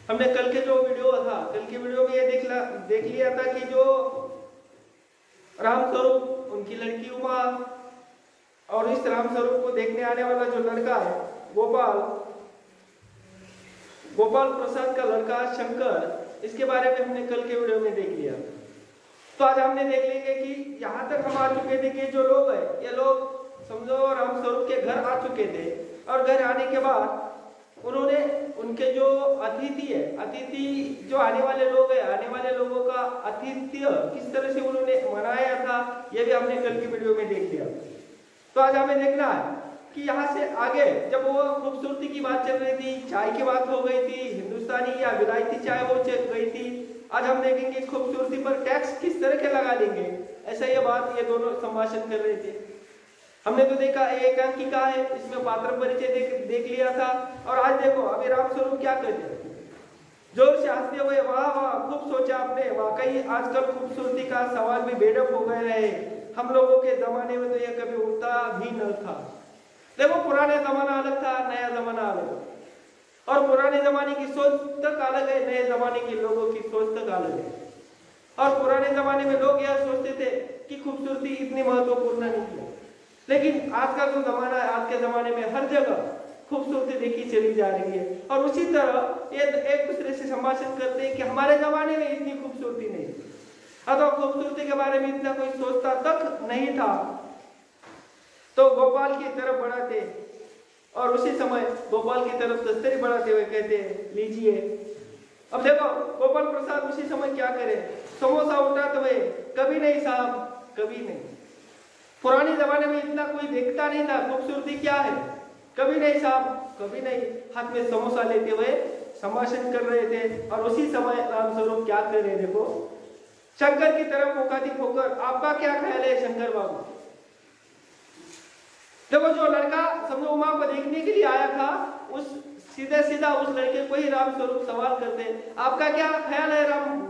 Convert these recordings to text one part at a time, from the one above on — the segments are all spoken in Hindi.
हमने कल के जो वीडियो था, कल के वीडियो में ये देख लिया था कि जो राम स्वरूप, उनकी लड़की उमा और इस राम स्वरूप को देखने आने वाला जो लड़का है गोपाल प्रसाद का लड़का शंकर, इसके बारे में हमने कल के वीडियो में देख लिया। तो आज हमने देख लेंगे कि यहाँ तक हम आ चुके थे कि जो लोग है, ये लोग समझो राम स्वरूप के घर आ चुके थे और घर आने के बाद उन्होंने उनके जो अतिथि जो आने वाले लोग हैं, आने वाले लोगों का आतिथ्य किस तरह से उन्होंने मनाया था, ये भी हमने कल की वीडियो में देख लिया। तो आज हमें देखना है कि यहाँ से आगे जब वो खूबसूरती की बात चल रही थी, चाय की बात हो गई थी, हिंदुस्तानी या विलायती चाय वो चल गई थी, आज हम देखेंगे खूबसूरती पर टैक्स किस तरह के लगा लेंगे, ऐसा ये बात ये दोनों संभाषण कर रहे थे। हमने तो देखा एकांकिका है, इसमें पात्र परिचय देख लिया था। और आज देखो अभी राम स्वरूप क्या कहते हैं, जोर से हंसते हुए, वाह वाह खूब सोचा आपने, वाकई आजकल खूबसूरती का सवाल भी बेडअप हो गया है, हम लोगों के जमाने में तो यह कभी उठता भी न था। देखो पुराने जमाना अलग था, नया जमाना अलग, और पुराने जमाने की सोच तक अलग है, नए जमाने के लोगों की सोच तक अलग है। और पुराने जमाने में लोग यह सोचते थे कि खूबसूरती इतनी महत्वपूर्ण नहीं है, लेकिन आज का जो जमाना है, आज के जमाने में हर जगह खूबसूरती देखी चली जा रही है। और उसी तरह ये एक दूसरे से संभाषण करते हैं कि हमारे जमाने में इतनी खूबसूरती नहीं, अथवा खूबसूरती के बारे में इतना कोई सोचता तक नहीं था। तो गोपाल की तरफ बढ़ाते और उसी समय गोपाल की तरफ तस्तरी बढ़ाते हुए कहते लीजिए। अब देखो गोपाल प्रसाद उसी समय क्या करे, समोसा उठाते हुए, कभी नहीं साहब कभी नहीं। पुराने जमाने में इतना कोई देखता नहीं था खूबसूरती क्या है, कभी नहीं साहब कभी नहीं, हाथ में समोसा लेते हुए संभाषण कर रहे थे। और उसी समय राम स्वरूप क्या कर रहे, देखो शंकर की तरफ मुखातिब होकर, आपका क्या ख्याल है शंकर बाबू। देखो जो लड़का समझो उमा को देखने के लिए आया था, उस सीधा उस लड़के को ही राम स्वरूप सवाल करते, आपका क्या ख्याल है राम,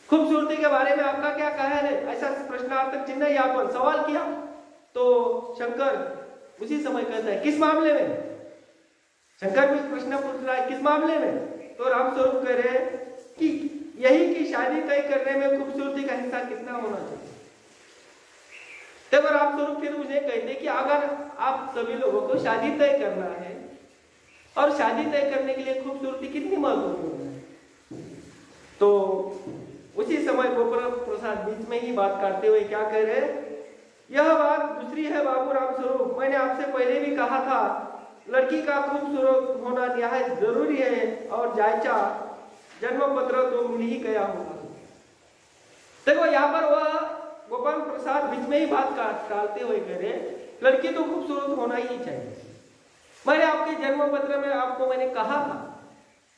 खूबसूरती के बारे में आपका क्या ख्याल है, ऐसा प्रश्नार्थक चिन्ह यहाँ पर सवाल किया। तो शंकर उसी समय कहता है किस मामले में, शंकर भी प्रश्न पूछ रहा है किस मामले में। तो राम स्वरूप कह रहे हैं कि यही कि शादी तय करने में खूबसूरती का हिस्सा कितना होना चाहिए। तब राम स्वरूप फिर मुझे कहते कि अगर आप सभी लोगों को शादी तय करना है और शादी तय करने के लिए खूबसूरती कितनी महत्वपूर्ण है, तो उसी समय गोपाल प्रसाद बीच में ही बात काटते हुए क्या कह रहे, यह बात दूसरी है बाबू राम स्वरूप, मैंने आपसे पहले भी कहा था लड़की का खूबसूरत होना निहायत जरूरी है, और जायचा जन्म पत्र तो मिल ही गया होगा। देखो यहाँ पर वह गोपाल प्रसाद बीच में ही बात टालते हुए कह रहे लड़की तो खूबसूरत होना ही चाहिए। मैंने आपके जन्म पत्र में आपको मैंने कहा था,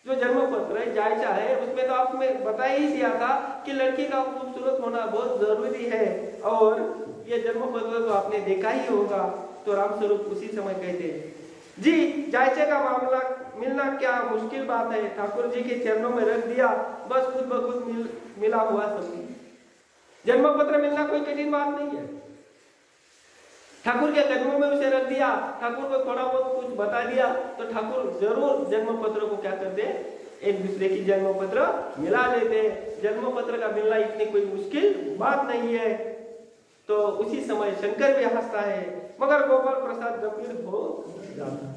जो जन्म पत्र है जायचा है, उसमें तो आपने बता ही दिया था कि लड़की का खूबसूरत होना बहुत जरूरी है, और ये जन्म पत्र तो आपने देखा ही होगा। तो राम स्वरूप उसी समय कहते जी जायचे का मामला मिलना क्या मुश्किल बात है, ठाकुर जी के चरणों में रख दिया, बस खुद ब खुद मिला हुआ समझी। जन्म पत्र मिलना कोई कठिन बात नहीं है, ठाकुर के कदमों में उसे रख दिया, ठाकुर को थोड़ा बहुत कुछ बता दिया, तो ठाकुर जरूर जन्म पत्र को क्या करते, एक दूसरे की जन्म पत्र मिला लेते। जन्म पत्र का मिलना इतनी कोई मुश्किल बात नहीं है। तो उसी समय शंकर भी हंसता है, मगर गोपाल प्रसाद गंभीर हो जाता है।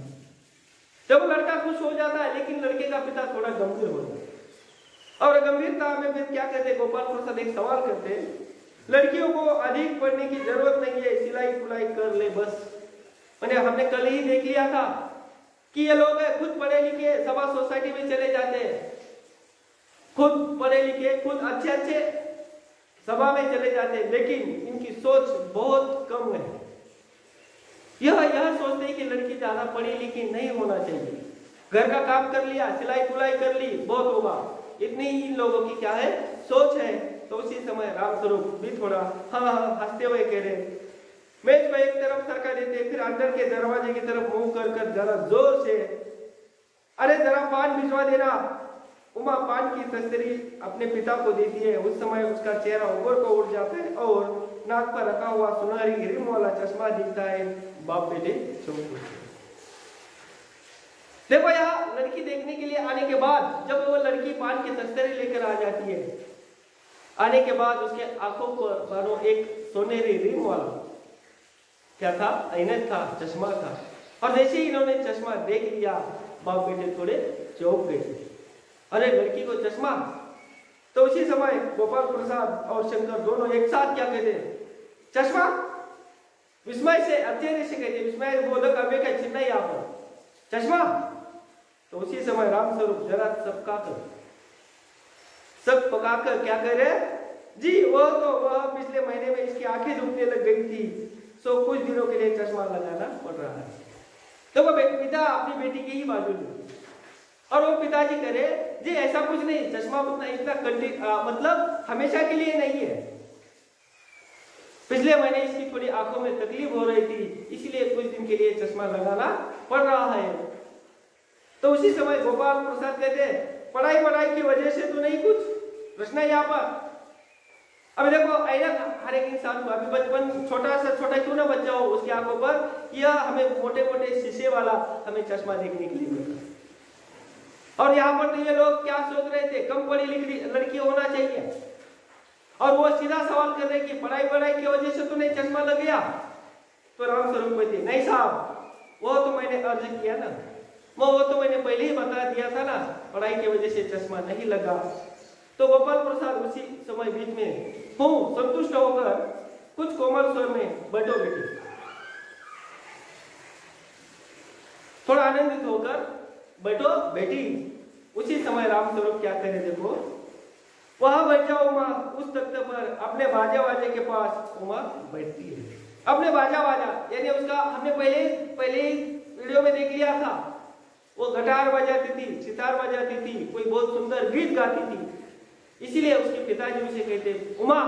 जब लड़का खुश हो जाता है, लेकिन लड़के का पिता थोड़ा गंभीर हो जाता है। और गंभीरता में फिर क्या कहते, गोपाल प्रसाद एक सवाल करते, लड़कियों को अधिक पढ़ने की जरूरत नहीं है, सिलाई बुलाई कर ले बस। मैंने हमने कल ही देख लिया था कि ये लोग खुद पढ़े लिखे सभा सोसाइटी में चले जाते हैं, खुद पढ़े लिखे, खुद अच्छे सभा में चले जाते हैं, लेकिन इनकी सोच बहुत कम है। यह सोचते हैं कि लड़की ज्यादा पढ़ी लिखी नहीं होना चाहिए, घर का काम कर लिया, सिलाई बुलाई कर ली, बहुत होगा, इतनी ही इन लोगों की क्या है सोच है। तो उसी समय राम स्वरूप भी थोड़ा हाँ हंसते हुए कह रहे, मेज को एक तरफ सरका देते, फिर अंदर के दरवाजे की तरफ मुंह कर जरा जोर से, अरे जरा पान भिजवा देना। उमा पान की तस्तरी अपने पिता को देती है। उस समय उसका चेहरा ऊपर को उठ जाता है और नाक पर रखा हुआ सुनहरी रिम वाला चश्मा दिखता है। बाप बेटे चुप। देखो यहाँ लड़की देखने के लिए आने के बाद जब वो लड़की पान के तस्तरे लेकर आ जाती है, आने के बाद उसके आंखों पर मानो एक सोनेरी रिंग वाला क्या था, ऐनक था, चश्मा था। और जैसे ही इन्होंने चश्मा देख लिया, बाप बेटे थोड़े चौंक गए। अरे लड़की को चश्मा! तो उसी समय गोपाल प्रसाद और शंकर दोनों एक साथ क्या कहते, चश्मा! विस्मय से अत्यंत से कहते, विस्मय बोधक अव्यय का चिन्ह यहाँ पर चश्मा। तो उसी समय रामस्वरूप जरा सब पकाकर क्या करे जी, वह पिछले महीने में इसकी आंखें दुखने लग गई थी, सो कुछ दिनों के लिए चश्मा लगाना पड़ रहा है। तो वो पिता अपनी बेटी की ही बाजू में, और वो पिताजी करे जी ऐसा कुछ नहीं, चश्मा उतना इतना मतलब हमेशा के लिए नहीं है, पिछले महीने इसकी थोड़ी आंखों में तकलीफ हो रही थी, इसलिए कुछ दिन के लिए चश्मा लगाना पड़ रहा है। तो उसी समय गोपाल प्रसाद कहते, पढ़ाई की वजह से तो नहीं कुछ प्रश्न है यहाँ पर। अब देखो ऐनक हर एक इंसान को, अभी बचपन छोटा क्यों ना बच्चा हो, उसकी आंखों पर यह हमें मोटे मोटे शीशे वाला हमें चश्मा देखने के लिए मिलता। और यहाँ पर तो ये लोग क्या सोच रहे थे, कम पढ़ी लिखी लड़की होना चाहिए, और वो सीधा सवाल कर रहे कि पढ़ाई की वजह से तो नहीं चश्मा लग गया। तो रामस्वरूप कहते, नहीं साहब, वो तो मैंने अर्ज किया ना, वो तो मैंने पहले ही बता दिया था ना, पढ़ाई की वजह से चश्मा नहीं लगा। तो गोपाल प्रसाद उसी समय बीच में हूँ संतुष्ट होकर कुछ कोमल स्वर में, बैठो बेटी, थोड़ा आनंदित होकर बैठो बेटी। उसी समय रामस्वरूप क्या करे देखो, वहां बैठ जाओ उमा, उस तख्त पर अपने बाजे के पास उमा बैठती है। अपने बाजा यानी उसका हमने पहले वीडियो में देख लिया था, वो गिटार बजाती थी, सितार बजाती थी, कोई बहुत सुंदर गीत गाती थी, इसीलिए उसके पिताजी उसे कहते, उमा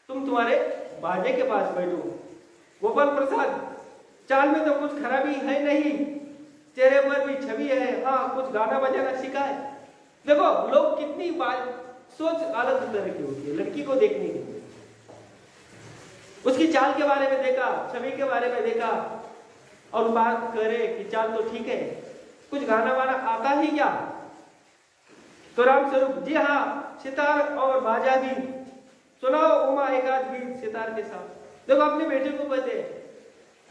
तुम तुम्हारे बाजे के पास बैठो। गोपाल प्रसाद, चाल में तो कुछ खराबी है नहीं, चेहरे पर भी छवि है, हाँ कुछ गाना बजाना सीखा है। देखो लोग कितनी सोच अलग तरह की होती है लड़की को देखने की, उसकी चाल के बारे में देखा, छवि के बारे में देखा, और बात करे कि चाल तो ठीक है, कुछ गाना वाना आता ही क्या। तो रामस्वरूप, जी हाँ, सितार और बाजा भी सुनाओ उमा, एक आध गीत सितार के साथ। देखो अपने बेटे को कहते,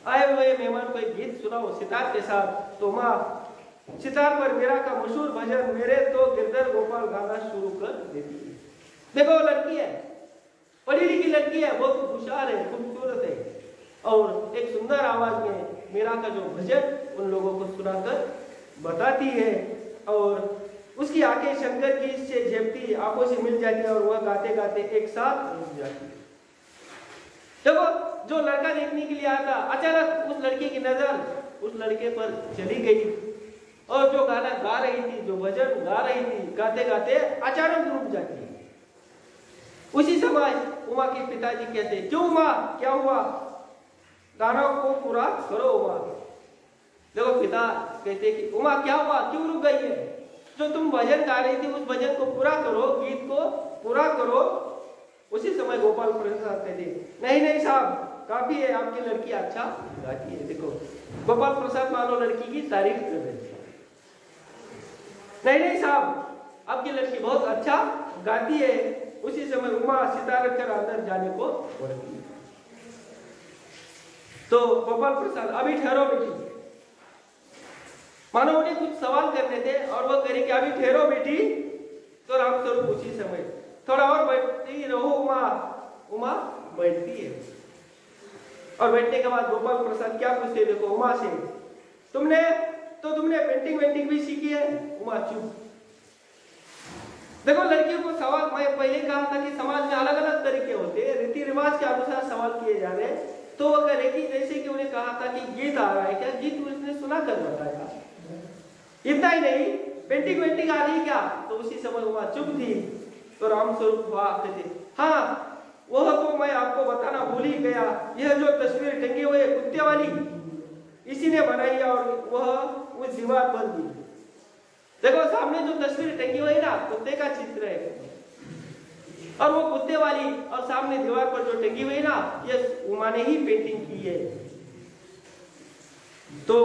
आए हुए मेहमान को एक गीत सुनाओ सितार के साथ। तो माँ सितार पर मेरा का मशहूर भजन मेरे तो गिरधर गोपाल गाना शुरू कर देती है। देखो लड़की है, पढ़ी लिखी लड़की है, बहुत होशियार है, खूबसूरत है, और एक सुंदर आवाज में मेरा का जो भजन उन लोगों को सुनाकर बताती है, और उसकी आंखें शंकर की से झेपती आंखों से मिल जाती है, और वह गाते गाते एक साथ रुक जाती है। देखो जो लड़का देखने के लिए आता, अचानक उस लड़की की नजर उस लड़के पर चली गई, और जो गाना गा रही थी, जो भजन गा रही थी, गाते गाते अचानक रुक जाती है। उसी समय उमा के पिताजी कहते, क्यों उमा, क्या हुआ, गाना को पूरा करो उमा। देखो पिता कहते कि उमा क्या हुआ, क्यों रुक गई है, जो तुम भजन गा रही थी उस भजन को पूरा करो, गीत को पूरा करो। उसी समय गोपाल प्रसाद कहते, नहीं साहब, काफी है, आपकी लड़की अच्छा गाती है। देखो गोपाल प्रसाद मानो लड़की की तारीफ कर रहे थे। नहीं साहब, आपकी लड़की बहुत अच्छा गाती है। उसी समय उमा सितार रखकर अंदर जाने को बढ़ती है। तो गोपाल प्रसाद, अभी ठहरो बेटी, मानो उन्हें कुछ सवाल करने थे, और वो कह रही कि अभी ठहरो बेटी। तो रामस्वरूप उसी समय, थोड़ा और बैठती रहो उमा बैठती है, और बैठने के बाद गोपाल प्रसाद क्या पूछते, देखो उमा से, तुमने पेंटिंग भी सीखी है। उमा चुप। देखो लड़कियों को सवाल, मैं पहले कहा था कि समाज में अलग अलग तरीके होते हैं, रीति रिवाज के अनुसार सवाल किए जा रहे हैं। तो वो कह रहे कि जैसे कि उन्हें कहा था कि गीत आ रहा है क्या, गीत उसने सुना कर बताया, इतना ही नहीं, पेंटिंग आ रही क्या। तो उसी समय उमा चुप थी। तो रामस्वरूप कहते, हाँ वह तो मैं आपको बताना भूल ही गया, यह जो तस्वीर टंगी हुई है कुत्ते वाली, इसी ने बनाई, और वह उस दीवार पर भी। देखो सामने जो तस्वीर टंगी हुई ना, कुत्ते का चित्र है, और वो कुत्ते वाली, और सामने दीवार पर जो टंगी हुई ना, ये उमा ने ही पेंटिंग की है। तो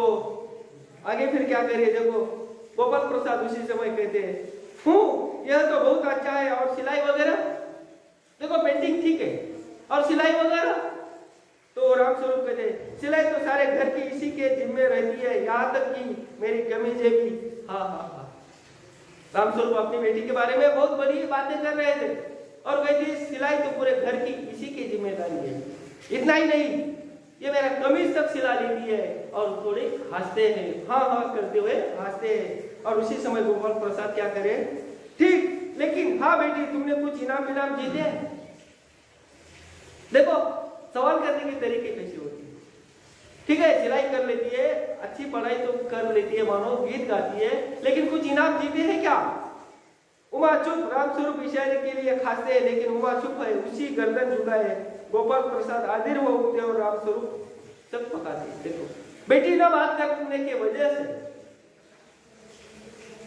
आगे फिर क्या करिए देखो, गोपाल प्रसाद उसी समय कहते हैं, हूँ यह तो बहुत अच्छा है, और सिलाई वगैरह, देखो पेंटिंग ठीक है, और सिलाई वगैरह, तो रामस्वरूप कहते हैं सिलाई तो सारे घर की इसी के जिम्मे रहती है, यहाँ तक कि मेरी कमीजें भी। हाँ हाँ हाँ, रामस्वरूप अपनी बेटी के बारे में बहुत बड़ी बातें कर रहे थे, और कहते सिलाई तो पूरे घर की इसी की जिम्मेदारी है। इतना ही नहीं, ये मेरा कमीज तक सिला लेती है, और थोड़े हंसते हैं, हाँ हाँ करते हुए हंसते हैं। और उसी समय गोपाल प्रसाद क्या करे, ठीक, लेकिन हाँ बेटी तुमने कुछ इनाम विनाम जीते हैं? देखो सवाल करने के तरीके कैसे होते हैं। ठीक है, सिलाई कर लेती है, अच्छी पढ़ाई तो कर लेती है, मानो गीत गाती है, लेकिन कुछ इनाम जीते हैं क्या? उमा चुप, रामस्वरूप इशारे के लिए खाते हैं, लेकिन उमा चुप है, उसी गर्दन झुकाए। गोपाल प्रसाद आदिर हो उठते और रामस्वरूप चक पकाते। देखो बेटी ना बात करने की वजह से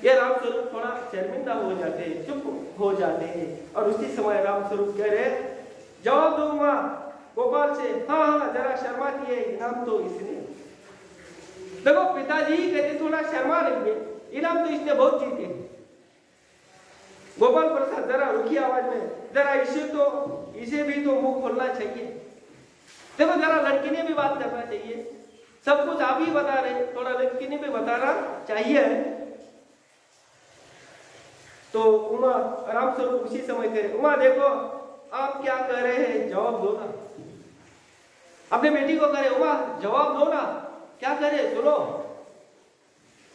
ये रामस्वरूप थोड़ा शर्मिंदा हो जाते हैं, चुप हो जाते हैं, और उसी समय रामस्वरूप कह रहे जवाब दो उमा गोपाल से, हाँ हाँ जरा शर्माती है, इनाम तो इसने। देखो पिताजी कहते थोड़ा शर्मा रही है, इनाम तो इसने बहुत जीते। गोपाल प्रसाद जरा रुकी आवाज में, जरा इसे भी तो मुंह खोलना चाहिए। देखो जरा लड़की ने भी बात करना चाहिए, सब कुछ आप ही बता रहे, थोड़ा लड़की ने भी बताना चाहिए। तो उमा रामस्वरूप उसी समय कहे, उमा देखो आप क्या कह रहे हैं, जवाब दो ना। अपने बेटी को करे, उमा जवाब दो ना, क्या करे सुनो।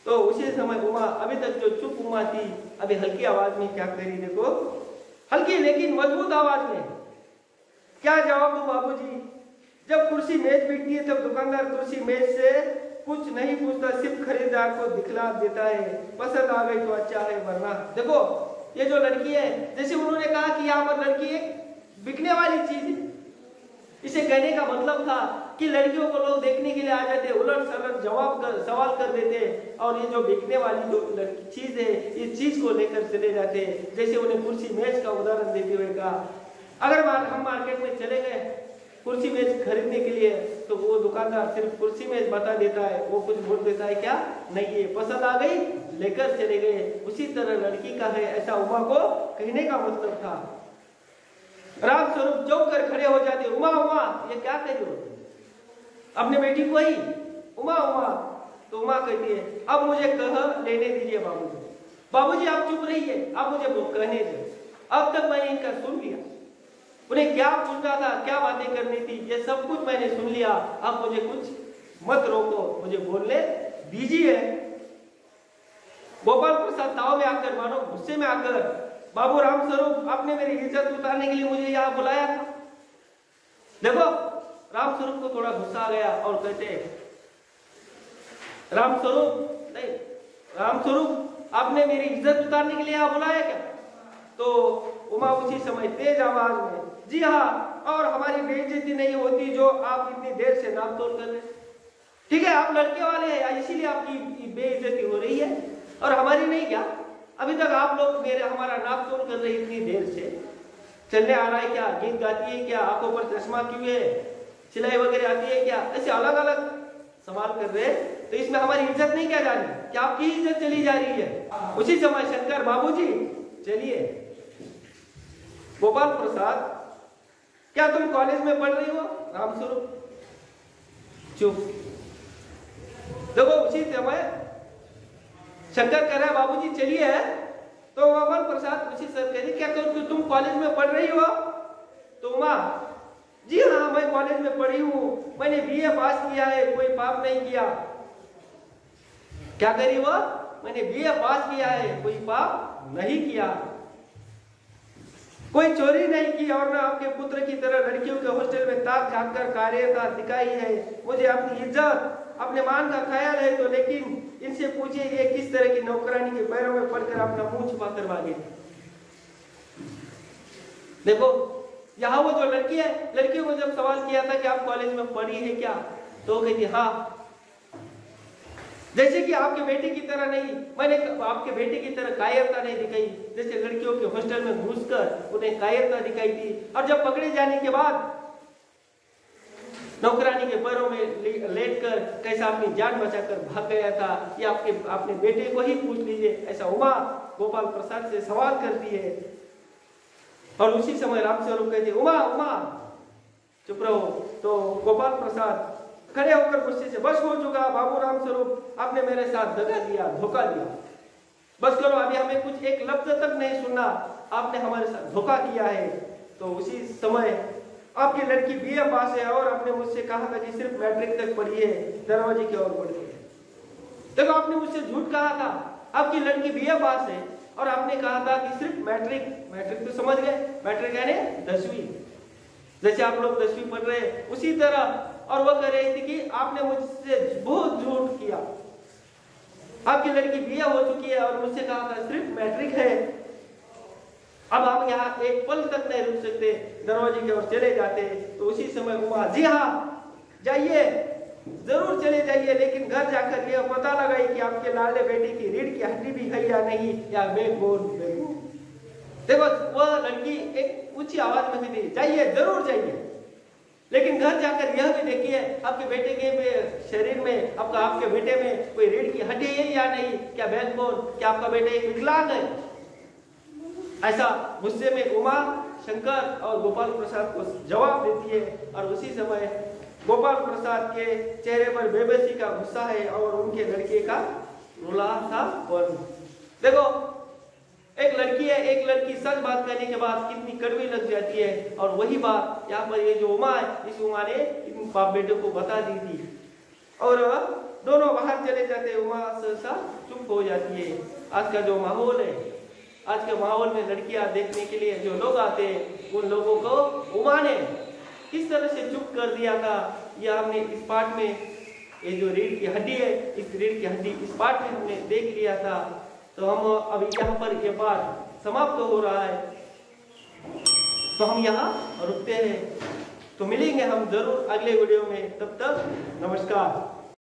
तो उसी समय उमा अभी तक जो चुप उमा थी, अभी हल्की आवाज में क्या करी, देखो हल्की लेकिन मजबूत आवाज में, क्या जवाब दो बाबूजी? जब कुर्सी मेज बिकती है तब दुकानदार कुर्सी मेज से कुछ नहीं पूछता, सिर्फ खरीदार को दिखला देता है, पसंद आ गई तो अच्छा है, वरना। देखो ये जो लड़की है, जैसे उन्होंने कहा कि यहाँ पर लड़की एक बिकने वाली चीज है, इसे कहने का मतलब था कि लड़कियों को लोग देखने के लिए आ जाते, उलट सलट सवाल कर देते, और ये जो बिकने वाली जो चीज है, इस चीज को लेकर चले जाते। जैसे उन्हें कुर्सी मेज का उदाहरण देते हुए कहा, अगर हम मार्केट में चले गए कुर्सी मेज खरीदने के लिए, तो वो दुकानदार सिर्फ कुर्सी मेज बता देता है, वो कुछ बोल देता है क्या नहीं, ये पसंद आ गई लेकर चले गए। उसी तरह लड़की का है, ऐसा उमा को कहने का मतलब था। रामस्वरूप चौंक कर खड़े हो जाते, उमा उमा ये क्या कह रहे हो अपने बेटी को ही, उमा उमा। तो उमा कहती है अब मुझे कह लेने दीजिए बाबूजी। बाबूजी आप चुप रहिए, आप मुझे कहने दे, अब तक मैंने इनका सुन लिया, उन्हें क्या पूछना था, क्या बातें करनी थी, ये सब कुछ मैंने सुन लिया, अब मुझे कुछ मत रोको, मुझे बोलने दीजिए। गोपाल प्रसाद ताव में आकर, मानो गुस्से में आकर, बाबू रामस्वरूप आपने मेरी इज्जत उतारने के लिए मुझे यहाँ बुलाया था। देखो रामस्वरूप को थोड़ा गुस्सा आ गया और कहते रामस्वरूप आपने मेरी इज्जत उतारने के लिए यहाँ बुलाया क्या? तो उमा उसी समय तेज आवाज में, जी हाँ, और हमारी बेइज्जती नहीं होती जो आप इतनी देर से नाप तोल कर रहे। ठीक है आप लड़के वाले हैं इसीलिए आपकी बेइज्जती हो रही है, और हमारी नहीं क्या? अभी तक आप लोग हमारा नाप तोल कर रहे इतनी देर से, चलने आ रहा है क्या, गीत गाती है क्या, आंखों पर चश्मा क्यों है, सिलाई वगैरह आती है क्या, ऐसे अलग अलग सवाल कर रहे हैं। तो इसमें हमारी इज्जत नहीं क्या जा रही, क्या आपकी इज्जत चली जा रही है? उसी समय शंकर, बाबूजी चलिए। गोपाल प्रसाद क्या तुम कॉलेज में पढ़ रही हो? रामस्वरूप चुप। देखो उसी समय शंकर कह रहा है बाबूजी चलिए, तो गोपाल प्रसाद उसी सर कह रही क्या तुम कॉलेज में पढ़ रही हो? तो माँ जी हाँ मैं कॉलेज में पढ़ी हूँ, मैंने बीए पास किया है, कोई पाप नहीं किया। क्या करी वो? मैंने बीए पास किया है, कोई पाप नहीं किया, कोई चोरी नहीं की, और ना आपके पुत्र की तरह लड़कियों के हॉस्टल में ताक झाँक कर कार्यता दिखाई है। मुझे अपनी इज्जत अपने मान का ख्याल है तो, लेकिन इनसे पूछिए ये किस तरह की नौकरानी के पैरों में पड़कर अपना मुंह छुपा कर भागे। देखो यहाँ वो जो लड़की है, लड़कियों को जब सवाल किया था कि आप कॉलेज में पढ़ी है क्या, तो कहती हाँ, जैसे कि आपके बेटे की तरह नहीं, मैंने आपके बेटे की तरह कायरता नहीं दिखाई, जैसे लड़कियों के हॉस्टल में घुसकर उन्हें कायरता दिखाई थी, और जब पकड़े जाने के बाद नौकरानी के पैरों में लेटकर कैसा अपनी जान बचाकर भाग गया था, ये अपने बेटे को ही पूछ लीजिए। ऐसा उमा गोपाल प्रसाद से सवाल करती है और उसी समय रामस्वरूप कहते उमा उमा चुप रहो। तो गोपाल प्रसाद खड़े होकर गुस्से से, बस हो चुका बाबू रामस्वरूप, आपने मेरे साथ दगा दिया, धोखा दिया, बस करो, अभी हमें कुछ एक लफ्ज तक नहीं सुनना, आपने हमारे साथ धोखा किया है। तो उसी समय आपकी लड़की बीए पास है और आपने मुझसे कहा था कि सिर्फ मैट्रिक तक पढ़ी है, दरवाजे की ओर बढ़ गई है। देखो आपने मुझसे झूठ कहा था, आपकी लड़की बीए पास है और आपने कहा था कि सिर्फ मैट्रिक तो समझ गए, मैट्रिक यानी 10वीं, जैसे आप लोग 10वीं पढ़ रहे हैं उसी तरह। और वह कह रही थी कि आपने मुझसे बहुत झूठ किया, आपकी लड़की बीए हो चुकी है और मुझसे कहा था सिर्फ मैट्रिक है। अब हम यहाँ एक पल तक नहीं रुक सकते, दरवाजे की ओर चले जाते। तो उसी समय उमा, जी हाँ जाइए, जरूर चले जाइए, लेकिन घर जाकर यह पता लगाइए कि आपके लाडले बेटे की रीढ़ की हड्डी भी है या नहीं, या बैकबोन। देखो वह लड़की एक ऊंची आवाज में कहती, जाइए जरूर जाइए, लेकिन घर जाकर यह भी देखिए आपके बेटे के शरीर में, आपके बेटे में कोई रीढ़ की हड्डी है या नहीं, क्या बैकबोन, क्या आपका बेटा एक विकलांग है। ऐसा गुस्से में उमा शंकर और गोपाल प्रसाद को जवाब देती है। और उसी समय गोपाल प्रसाद के चेहरे पर बेबसी का गुस्सा है और उनके लड़के का रुला सा वर्ण। देखो एक लड़की है, एक लड़की सच बात करने के बाद कितनी कड़वी लग जाती है। और वही बात यहाँ पर ये जो उमा है, इस उमा ने इन बाप बेटे को बता दी थी और दोनों बाहर चले जाते। उमा सहसा चुप हो जाती है। आज का जो माहौल है, आज के माहौल में लड़कियां देखने के लिए जो लोग आते हैं, उन लोगों को उमा ने किस तरह से चुप कर दिया था, यह हमने इस पाठ में, ये जो रीढ़ की हड्डी है, इस रीढ़ की हड्डी इस पाठ में हमने देख लिया था। तो हम अभी यहाँ पर ये पाठ समाप्त हो रहा है, तो हम यहाँ रुकते हैं। तो मिलेंगे हम जरूर अगले वीडियो में, तब तक नमस्कार।